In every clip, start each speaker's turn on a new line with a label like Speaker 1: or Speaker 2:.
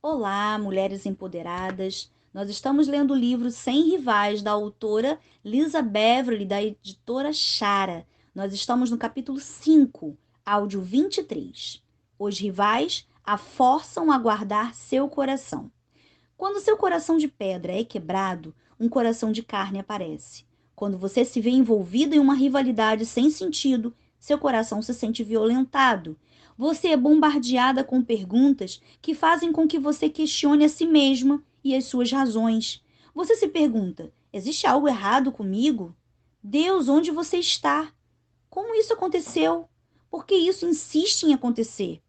Speaker 1: Olá, mulheres empoderadas. Nós estamos lendo o livro Sem Rivais, da autora Lisa Beverly, da editora Chara. Nós estamos no capítulo 5, áudio 23. Os rivais a forçam a guardar seu coração. Quando seu coração de pedra é quebrado, um coração de carne aparece. Quando você se vê envolvido em uma rivalidade sem sentido, seu coração se sente violentado. Você é bombardeada com perguntas que fazem com que você questione a si mesma e as suas razões. Você se pergunta: existe algo errado comigo? Deus, onde você está? Como isso aconteceu? Por que isso insiste em acontecer?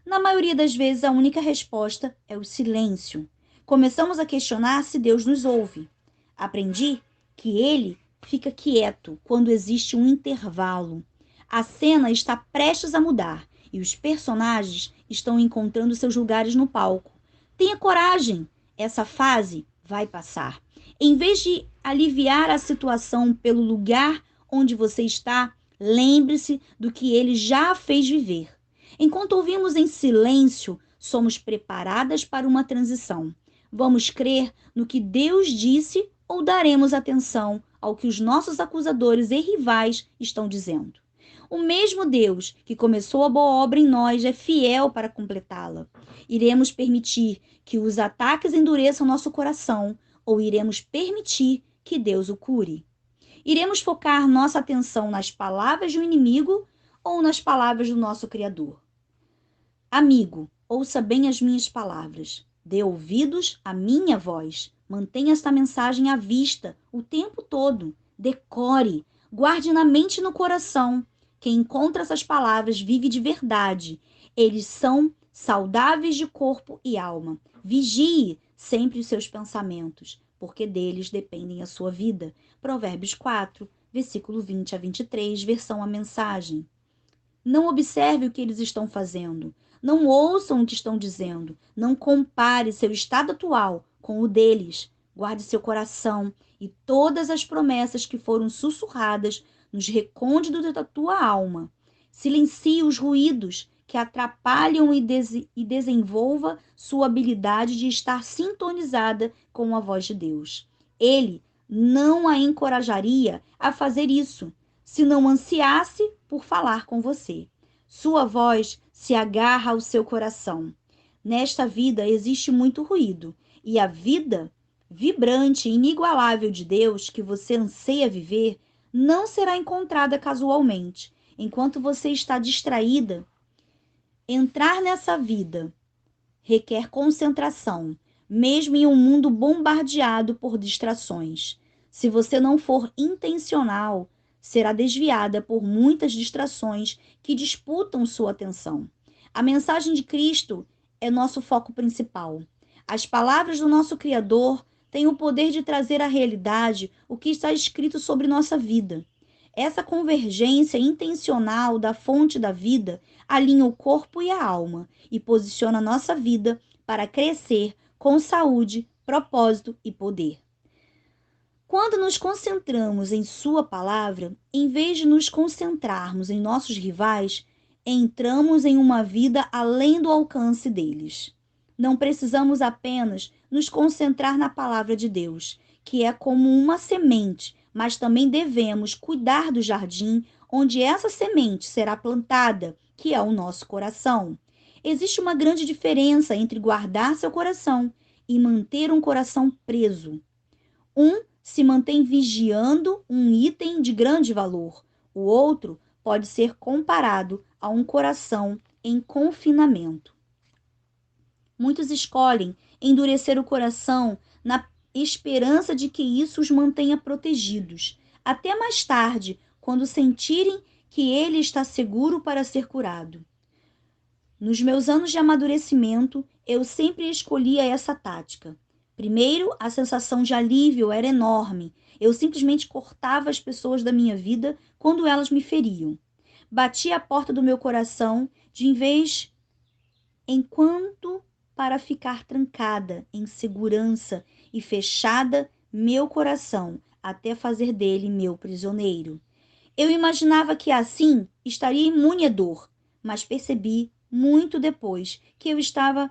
Speaker 1: Na maioria das vezes, a única resposta é o silêncio. Começamos a questionar se Deus nos ouve. Aprendi que ele fica quieto quando existe um intervalo. A cena está prestes a mudar e os personagens estão encontrando seus lugares no palco. Tenha coragem, essa fase vai passar. Em vez de aliviar a situação pelo lugar onde você está, lembre-se do que ele já fez viver. Enquanto ouvimos em silêncio, somos preparadas para uma transição. Vamos crer no que Deus disse ou daremos atenção ao que os nossos acusadores e rivais estão dizendo? O mesmo Deus que começou a boa obra em nós é fiel para completá-la. Iremos permitir que os ataques endureçam nosso coração ou iremos permitir que Deus o cure? Iremos focar nossa atenção nas palavras do inimigo ou nas palavras do nosso Criador? Amigo, ouça bem as minhas palavras. Dê ouvidos à minha voz. Mantenha esta mensagem à vista o tempo todo. Decore, guarde na mente e no coração. Quem encontra essas palavras vive de verdade. Eles são saudáveis de corpo e alma. Vigie sempre os seus pensamentos, porque deles dependem a sua vida. Provérbios 4, versículo 20 a 23, versão a mensagem. Não observe o que eles estão fazendo. Não ouçam o que estão dizendo. Não compare seu estado atual com o deles. Guarde seu coração e todas as promessas que foram sussurradas nos recônditos da tua alma. Silencie os ruídos que atrapalham e desenvolva sua habilidade de estar sintonizada com a voz de Deus. Ele não a encorajaria a fazer isso se não ansiasse por falar com você. Sua voz se agarra ao seu coração. Nesta vida existe muito ruído, e a vida vibrante e inigualável de Deus que você anseia viver não será encontrada casualmente. Enquanto você está distraída, entrar nessa vida requer concentração, mesmo em um mundo bombardeado por distrações. Se você não for intencional, será desviada por muitas distrações que disputam sua atenção. A mensagem de Cristo é nosso foco principal. As palavras do nosso Criador têm o poder de trazer à realidade o que está escrito sobre nossa vida. Essa convergência intencional da fonte da vida alinha o corpo e a alma e posiciona nossa vida para crescer com saúde, propósito e poder. Quando nos concentramos em Sua palavra, em vez de nos concentrarmos em nossos rivais, entramos em uma vida além do alcance deles. Não precisamos apenas nos concentrar na palavra de Deus, que é como uma semente, mas também devemos cuidar do jardim onde essa semente será plantada, que é o nosso coração. Existe uma grande diferença entre guardar seu coração e manter um coração preso. Um se mantém vigiando um item de grande valor. O outro pode ser comparado a um coração em confinamento. Muitos escolhem endurecer o coração na esperança de que isso os mantenha protegidos, até mais tarde, quando sentirem que ele está seguro para ser curado. Nos meus anos de amadurecimento, eu sempre escolhia essa tática. Primeiro, a sensação de alívio era enorme. Eu simplesmente cortava as pessoas da minha vida quando elas me feriam. Batia a porta do meu coração de vez em quando para ficar trancada em segurança e fechada meu coração até fazer dele meu prisioneiro. Eu imaginava que assim estaria imune à dor, mas percebi muito depois que eu estava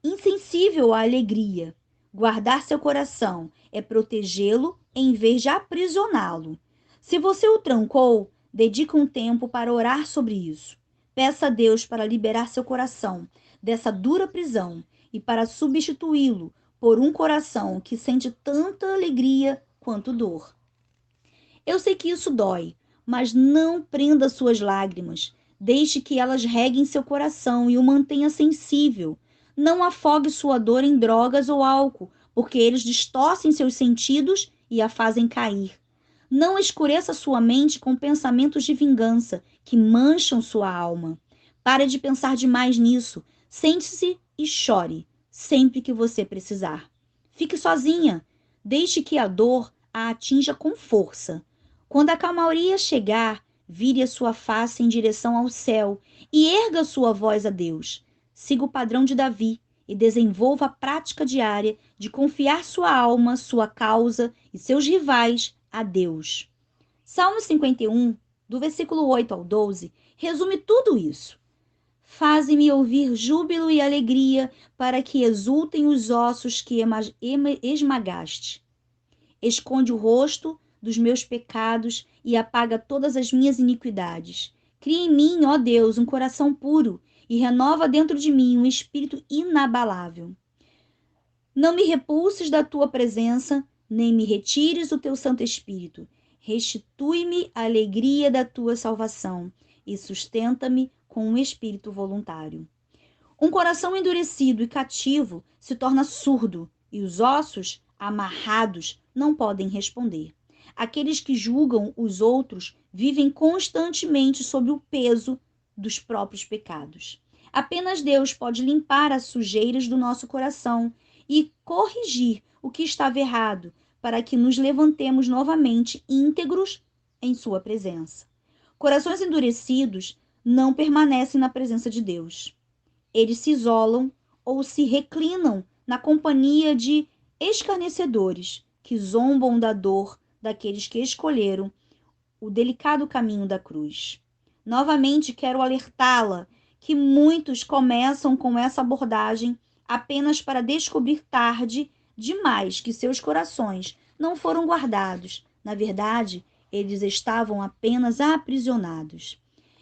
Speaker 1: insensível sensível à alegria. Guardar seu coração é protegê-lo em vez de aprisioná-lo. Se você o trancou, dedique um tempo para orar sobre isso. Peça a Deus para liberar seu coração dessa dura prisão e para substituí-lo por um coração que sente tanta alegria quanto dor. Eu sei que isso dói, mas não prenda suas lágrimas. Deixe que elas reguem seu coração e o mantenha sensível. Não afogue sua dor em drogas ou álcool, porque eles distorcem seus sentidos e a fazem cair. Não escureça sua mente com pensamentos de vingança que mancham sua alma. Pare de pensar demais nisso. Sente-se e chore sempre que você precisar. Fique sozinha. Deixe que a dor a atinja com força. Quando a calmaria chegar, vire a sua face em direção ao céu e erga sua voz a Deus. Siga o padrão de Davi e desenvolva a prática diária de confiar sua alma, sua causa e seus rivais a Deus. Salmo 51, do versículo 8 ao 12, resume tudo isso. Faze-me ouvir júbilo e alegria, para que exultem os ossos que esmagaste. Esconde o rosto dos meus pecados e apaga todas as minhas iniquidades. Cria em mim, ó Deus, um coração puro e renova dentro de mim um espírito inabalável. Não me repulses da tua presença, nem me retires o teu Santo Espírito. Restitui-me a alegria da tua salvação e sustenta-me com um espírito voluntário. Um coração endurecido e cativo se torna surdo, e os ossos, amarrados, não podem responder. Aqueles que julgam os outros vivem constantemente sob o peso dos próprios pecados. Apenas Deus pode limpar as sujeiras do nosso coração e corrigir o que estava errado, para que nos levantemos novamente íntegros em sua presença. Corações endurecidos não permanecem na presença de Deus. Eles se isolam ou se reclinam na companhia de escarnecedores que zombam da dor daqueles que escolheram o delicado caminho da cruz. Novamente quero alertá-la que muitos começam com essa abordagem apenas para descobrir tarde demais que seus corações não foram guardados. Na verdade, eles estavam apenas aprisionados.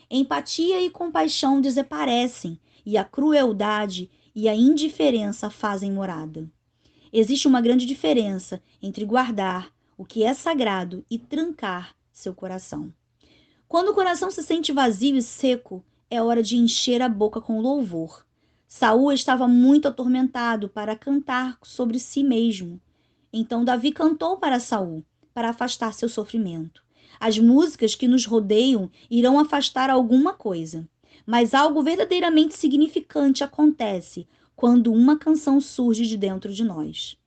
Speaker 1: Empatia e compaixão desaparecem e a crueldade e a indiferença fazem morada. Existe uma grande diferença entre guardar o que é sagrado e trancar seu coração. Quando o coração se sente vazio e seco, é hora de encher a boca com louvor. Saul estava muito atormentado para cantar sobre si mesmo. Então Davi cantou para Saul, para afastar seu sofrimento. As músicas que nos rodeiam irão afastar alguma coisa, mas algo verdadeiramente significante acontece quando uma canção surge de dentro de nós.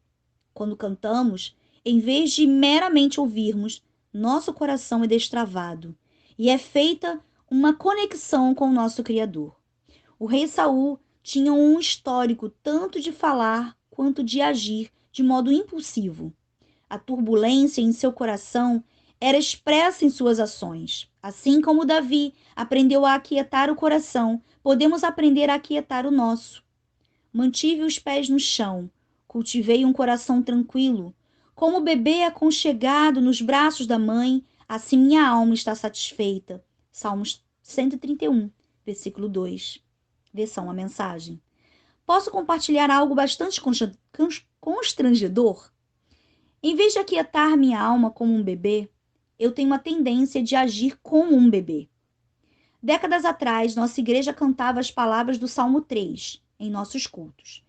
Speaker 1: Quando cantamos, em vez de meramente ouvirmos, nosso coração é destravado e é feita uma conexão com o nosso Criador. O rei Saul tinha um histórico tanto de falar quanto de agir de modo impulsivo. A turbulência em seu coração era expressa em suas ações. Assim como Davi aprendeu a aquietar o coração, podemos aprender a aquietar o nosso. Mantive os pés no chão, cultivei um coração tranquilo. Como o bebê aconchegado nos braços da mãe, assim minha alma está satisfeita. Salmos 131, versículo 2. Versão a mensagem. Posso compartilhar algo bastante constrangedor? Em vez de aquietar minha alma como um bebê, eu tenho a tendência de agir como um bebê. Décadas atrás, nossa igreja cantava as palavras do Salmo 3 em nossos cultos.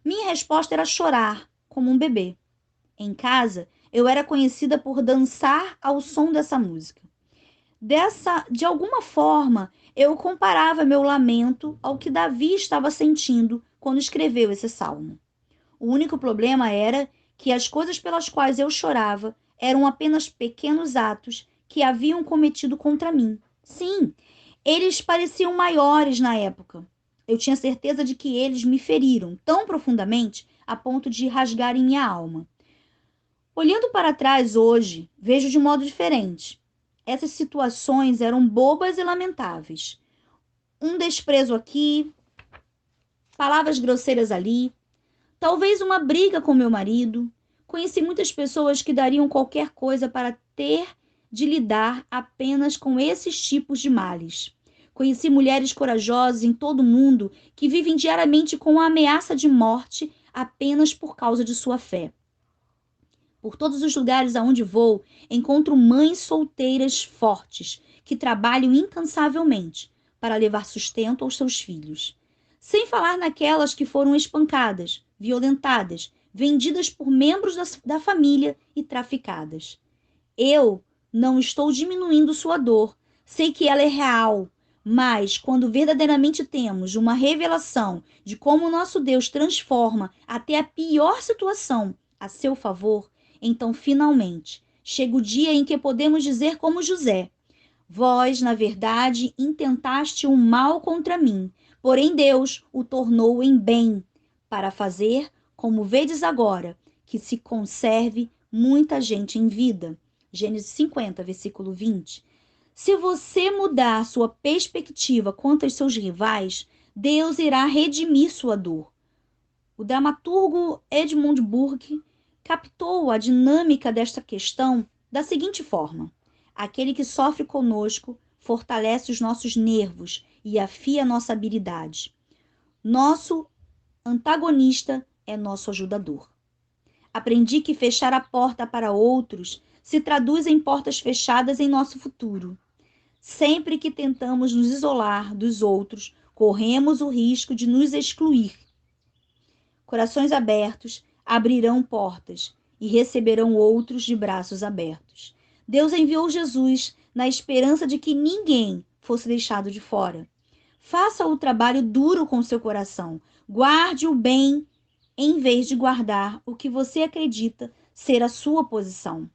Speaker 1: Minha resposta era chorar, como um bebê. Em casa, eu era conhecida por dançar ao som dessa música. De alguma forma, eu comparava meu lamento ao que Davi estava sentindo quando escreveu esse salmo. O único problema era que as coisas pelas quais eu chorava eram apenas pequenos atos que haviam cometido contra mim. Sim, eles pareciam maiores na época. Eu tinha certeza de que eles me feriram tão profundamente a ponto de rasgarem minha alma. Olhando para trás hoje, vejo de modo diferente. Essas situações eram bobas e lamentáveis. Um desprezo aqui, palavras grosseiras ali, Talvez uma briga com meu marido. Conheci muitas pessoas que dariam qualquer coisa para ter de lidar apenas com esses tipos de males. Conheci mulheres corajosas em todo o mundo que vivem diariamente com a ameaça de morte apenas por causa de sua fé. Por todos os lugares aonde vou, encontro mães solteiras fortes que trabalham incansavelmente para levar sustento aos seus filhos. Sem falar naquelas que foram espancadas, violentadas, vendidas por membros da família e traficadas. Eu não estou diminuindo sua dor, sei que ela é real, mas quando verdadeiramente temos uma revelação de como o nosso Deus transforma até a pior situação a seu favor, então finalmente chega o dia em que podemos dizer como José: vós, na verdade, intentaste o mal contra mim, porém Deus o tornou em bem, para fazer, como vedes agora, que se conserve muita gente em vida. Gênesis 50, versículo 20. Se você mudar sua perspectiva quanto aos seus rivais, Deus irá redimir sua dor. O dramaturgo Edmund Burke captou a dinâmica desta questão da seguinte forma: aquele que sofre conosco fortalece os nossos nervos e afia nossa habilidade. Nosso antagonista é nosso ajudador. Aprendi que fechar a porta para outros se traduz em portas fechadas em nosso futuro. Sempre que tentamos nos isolar dos outros, corremos o risco de nos excluir. Corações abertos abrirão portas e receberão outros de braços abertos. Deus enviou Jesus na esperança de que ninguém fosse deixado de fora. Faça o trabalho duro com seu coração. Guarde o bem em vez de guardar o que você acredita ser a sua posição.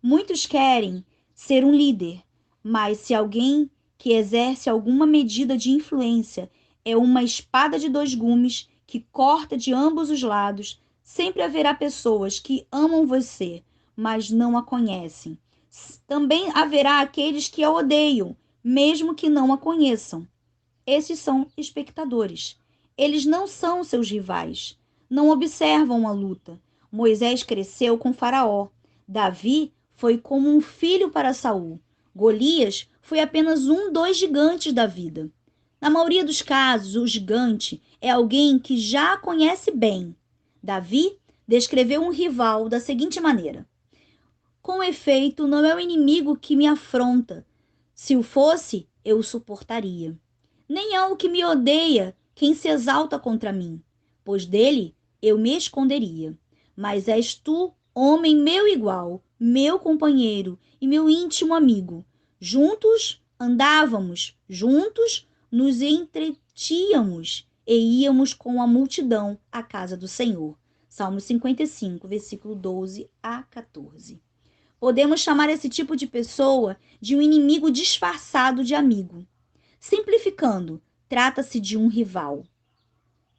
Speaker 1: Muitos querem ser um líder, mas se alguém que exerce alguma medida de influência é uma espada de dois gumes que corta de ambos os lados, sempre haverá pessoas que amam você, mas não a conhecem. Também haverá aqueles que a odeiam, mesmo que não a conheçam. Esses são espectadores. Eles não são seus rivais. Não observam a luta. Moisés cresceu com Faraó. Davi foi como um filho para Saul. Golias foi apenas um dos gigantes da vida. Na maioria dos casos, o gigante é alguém que já conhece bem. Davi descreveu um rival da seguinte maneira: com efeito, não é o inimigo que me afronta. Se o fosse, eu o suportaria. Nem é o que me odeia quem se exalta contra mim, pois dele eu me esconderia. Mas és tu, homem meu igual, meu companheiro e meu íntimo amigo. Juntos andávamos, juntos nos entretínhamos e íamos com a multidão à casa do Senhor. Salmo 55, versículo 12 a 14. Podemos chamar esse tipo de pessoa de um inimigo disfarçado de amigo. Simplificando, trata-se de um rival.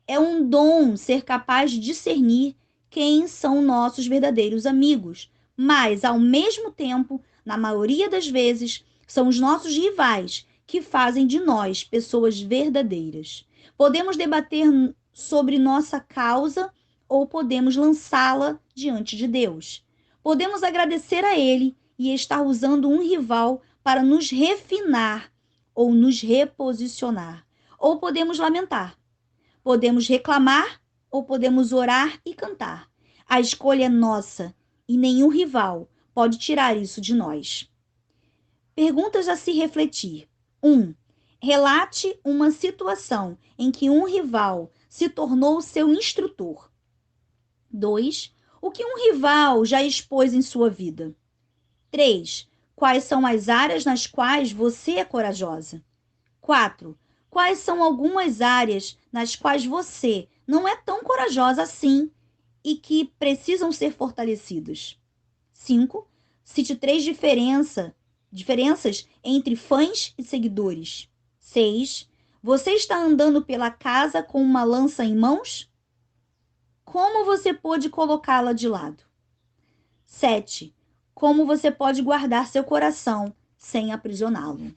Speaker 1: É um dom ser capaz de discernir quem são nossos verdadeiros amigos, mas, ao mesmo tempo, na maioria das vezes, são os nossos rivais que fazem de nós pessoas verdadeiras. Podemos debater sobre nossa causa ou podemos lançá-la diante de Deus. Podemos agradecer a Ele e estar usando um rival para nos refinar ou nos reposicionar. Ou podemos lamentar. Podemos reclamar ou podemos orar e cantar. A escolha é nossa e nenhum rival pode tirar isso de nós. Perguntas a se refletir. 1. Relate uma situação em que um rival se tornou seu instrutor. 2. O que um rival já expôs em sua vida? 3. Quais são as áreas nas quais você é corajosa? 4. Quais são algumas áreas nas quais você não é tão corajosa assim e que precisam ser fortalecidas? 5. Cite 3 diferenças entre fãs e seguidores. 6. Você está andando pela casa com uma lança em mãos? Como você pode colocá-la de lado? 7. Como você pode guardar seu coração sem aprisioná-lo?